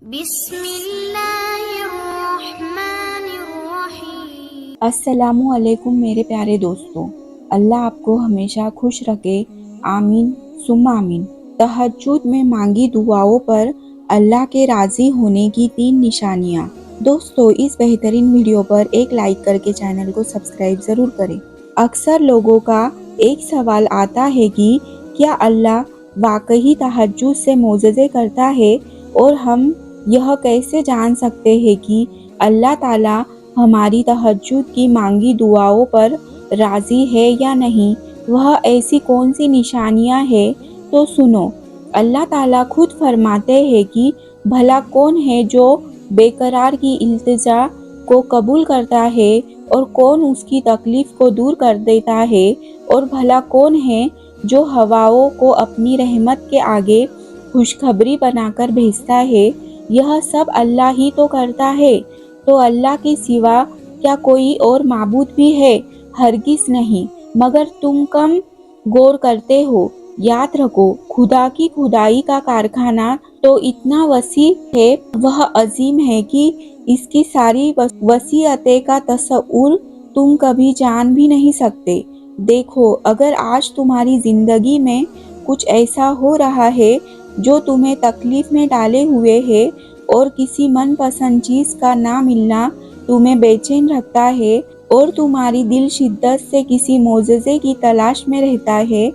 بسم اللہ الرحمن الرحیم۔ السلام علیکم میرے پیارے دوستوں، اللہ آپ کو ہمیشہ خوش رکھے، آمین ثم آمین۔ تہجد میں مانگی دعاؤں پر اللہ کے راضی ہونے کی 3 نشانیاں۔ دوستو، اس بہترین ویڈیو پر ایک لائک کر کے چینل کو سبسکرائب ضرور کریں۔ اکثر لوگوں کا ایک سوال آتا ہے کہ کیا اللہ واقعی تہجد سے معجزے کرتا ہے، اور ہم یہ کیسے جان سکتے ہیں کہ اللہ تعالیٰ ہماری تہجد کی مانگی دعاؤں پر راضی ہے یا نہیں؟ وہ ایسی کون سی نشانیاں ہیں؟ تو سنو، اللہ تعالیٰ خود فرماتے ہیں کہ بھلا کون ہے جو بے قرار کی التجا کو قبول کرتا ہے، اور کون اس کی تکلیف کو دور کر دیتا ہے، اور بھلا کون ہے جو ہواؤں کو اپنی رحمت کے آگے خوشخبری بنا کر بھیجتا ہے؟ یہ سب اللہ ہی تو کرتا ہے۔ تو اللہ کے سوا کیا کوئی اور معبود بھی ہے؟ ہرگز نہیں، مگر تم کم غور کرتے ہو۔ یاد رکھو، خدا کی خدائی کا کارخانہ تو اتنا وسیع ہے، وہ عظیم ہے کہ اس کی ساری وسعتیں کا تصور تم کبھی جان بھی نہیں سکتے۔ دیکھو، اگر آج تمہاری زندگی میں کچھ ایسا ہو رہا ہے جو تمہیں تکلیف میں ڈالے ہوئے ہے، اور کسی من پسند چیز کا نہ ملنا تمہیں بے چین رکھتا ہے، اور تمہاری دل شدت سے کسی معجزے کی تلاش میں رہتا ہے،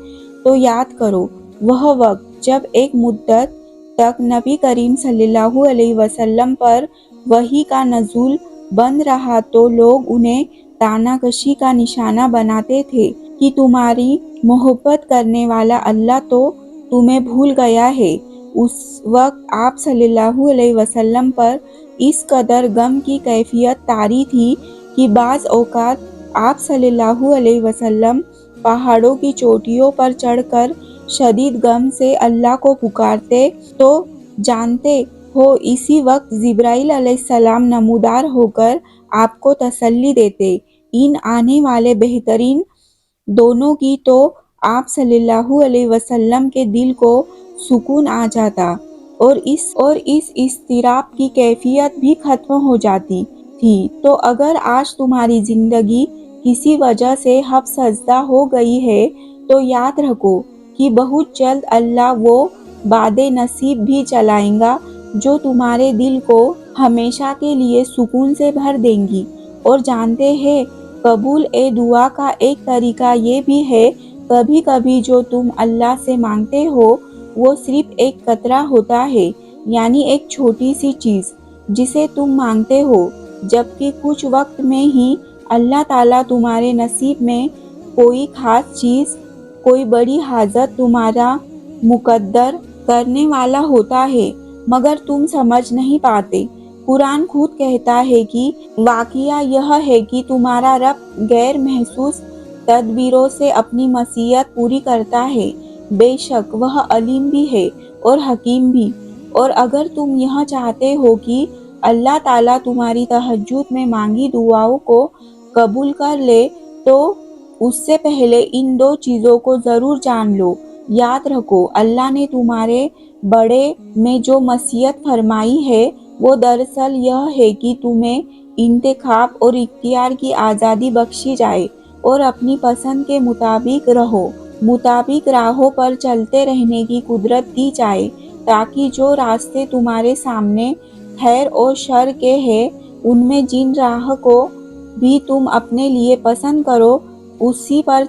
تو یاد کرو وہ وقت جب ایک مدت تک نبی کریم صلی اللہ علیہ وسلم پر وحی کا نزول بند رہا تو لوگ انہیں طعنہ کشی کا نشانہ بناتے تھے کہ تمہاری محبت کرنے والا اللہ تو تمہیں بھول گیا ہے۔ اس وقت آپ صلی اللہ علیہ وسلم پر اس قدر غم کی کیفیت طاری تھی کہ بعض اوقات آپ صلی اللہ علیہ وسلم پہاڑوں کی چوٹیوں پر چڑھ کر شدید غم سے اللہ کو پکارتے تو جانتے ہو اسی وقت جبرائیل علیہ السلام نمودار ہو کر آپ کو تسلی دیتے۔ ان آنے والے بہترین دونوں کی تو آپ صلی اللہ علیہ وسلم کے دل کو سکون آ جاتا، اور اس اضطراب کی کیفیت بھی ختم ہو جاتی تھی۔ تو اگر آج تمہاری زندگی کسی وجہ سے حب سجدہ ہو گئی ہے، تو یاد رکھو کہ بہت جلد اللہ وہ بادیں نصیب بھی چلائے گا جو تمہارے دل کو ہمیشہ کے لیے سکون سے بھر دیں گی۔ اور جانتے ہیں، قبول دعا کا ایک طریقہ یہ بھی ہے، کبھی کبھی جو تم اللہ سے مانگتے ہو وہ صرف ایک قطرہ ہوتا ہے، یعنی ایک چھوٹی سی چیز جسے تم مانگتے ہو، جبکہ کچھ وقت میں ہی اللہ تعالیٰ تمہارے نصیب میں کوئی خاص چیز، کوئی بڑی حاجت تمہارا مقدر کرنے والا ہوتا ہے، مگر تم سمجھ نہیں پاتے۔ قرآن خود کہتا ہے کہ واقعہ یہ ہے کہ تمہارا رب غیر محسوس تدبیروں سے اپنی مشیت پوری کرتا ہے، بے شک وہ علیم بھی ہے اور حکیم بھی۔ اور اگر تم یہ چاہتے ہو کہ اللہ تعالیٰ تمہاری تہجد میں مانگی دعاؤں کو قبول کر لے، تو اس سے پہلے ان 2 چیزوں کو ضرور جان لو۔ یاد رکھو، اللہ نے تمہارے بڑے میں جو مشیت فرمائی ہے وہ دراصل یہ ہے کہ تمہیں انتخاب اور اختیار کی آزادی بخشی جائے، اور اپنی پسند کے مطابق راہوں پر چلتے رہنے کی قدرت دی جائے، تاکہ جو راستے تمہارے سامنے خیر اور شر کے ہیں، ان میں جن راہ کو بھی تم اپنے لیے پسند کرو اسی پر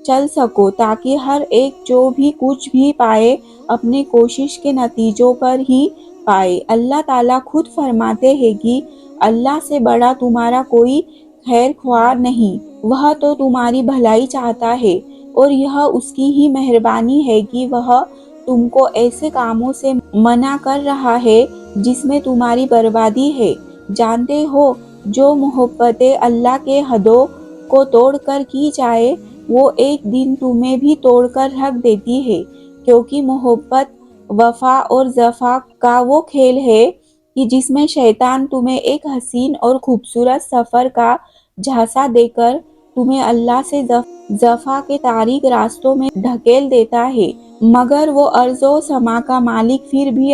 چل سکو، تاکہ ہر ایک جو بھی کچھ بھی پائے اپنے کوشش کے نتیجوں پر ہی پائے۔ اللہ تعالیٰ خود فرماتے ہیں کہ اللہ سے بڑا تمہارا کوئی خیر خواہ نہیں، وہ تو تمہاری بھلائی چاہتا ہے، اور یہ اس کی ہی مہربانی ہے کہ وہ تم کو ایسے کاموں سے منع کر رہا ہے جس میں تمہاری بربادی ہے۔ جانتے ہو، جو محبتیں اللہ کے حدوں کو توڑ کر کی جائے وہ ایک دن تمہیں بھی توڑ کر رکھ دیتی ہے، کیونکہ محبت وفا اور جفا کا وہ کھیل ہے کہ جس میں شیطان تمہیں ایک حسین اور خوبصورت سفر کا جھانسا دے کر تمہیں اللہ سے جفا کے تاریک راستوں میں ڈھکیل دیتا ہے، مگر وہ ارض و سما کا مالک پھر بھی